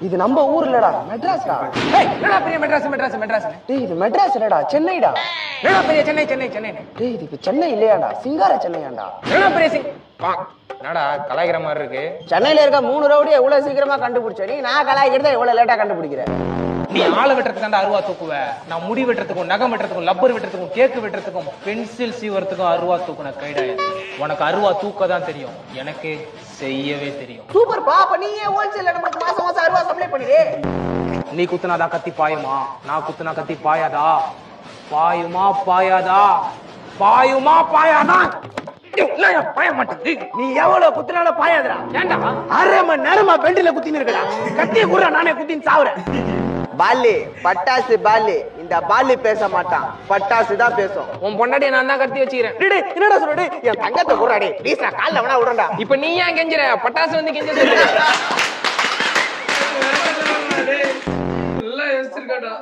இது நம்ம ஊர் இல்லடா, மெட்ராஸ்டா. என்னடா பெரிய மெட்ராஸ்? டேய் இது மெட்ராஸ் இல்லடா, சென்னைடா. என்னடா பெரிய சென்னை? டேய் இது சென்னை இல்லையாடா, சிங்கார சென்னையாண்டா. என்னடா பெரிய என்னடா கலாய்க்கிற மாதிரி இருக்கு. சென்னையில இருக்க 3 ரவுடியை இவ்வளவு சீக்கிரமா கண்டுபிடிச்ச நீ, நான் கலாய்க்கிறத இவ்வளவு லேட்டா கண்டுபிடிக்கிறேன். நீ ஆளை வெட்டுறதுக்கு தாண்டா அருவா தூக்குவ. நான் முடி வெட்டுறதுக்கும், நகம் வெட்டுறதுக்கும், லப்பர் வெட்டுறதுக்கும், கேக்கு வெட்டுறதுக்கும், பென்சில் சீவறதுக்கும் அருவா தூக்குன கைடாய. உனக்கு அருவா தூக்க தான் தெரியும், எனக்கு செய்யவே தெரியும். சூப்பர் பா, அப்ப நீயே ஹோல்சேல்ல நமக்கு மாசம் மாசம் அருவா சப்ளை பண்ணிடு. நீ குத்துனாதான் கத்தி பாயுமா? நான் குத்துனா கத்தி பாயாதா? பாயுமா பாயாதா? பாயுமா பாயாதா? பாய மாட்டேங்குது. நீ எவ்வளவு குத்துனாலும் பாயாதுடா. ஏண்டா 1/2 மணி நேரமா பெண்டில குத்தின்னு இருக்கடா. கத்திய குடுறா, நானே குத்தின்னு சாவுறேன். பாலி பட்டாசு பாலி, இந்த பாலி பேச மாட்டான், பட்டாசு தான் பேசும். உன் பொண்டாட்டிய நான் தான் கத்தி வச்சுக்கிறேன். என்னடா சொல்றடி? என் தங்கத்தை குடுறாடி, ப்ளீஸ்டா, கால்ல வேணா விடுறா. இப்ப நீ ஏன் கெஞ்சுற? பட்டாசு வந்து கெஞ்ச சொல்லு. எல்லாம் யோசிச்சிருக்காடா.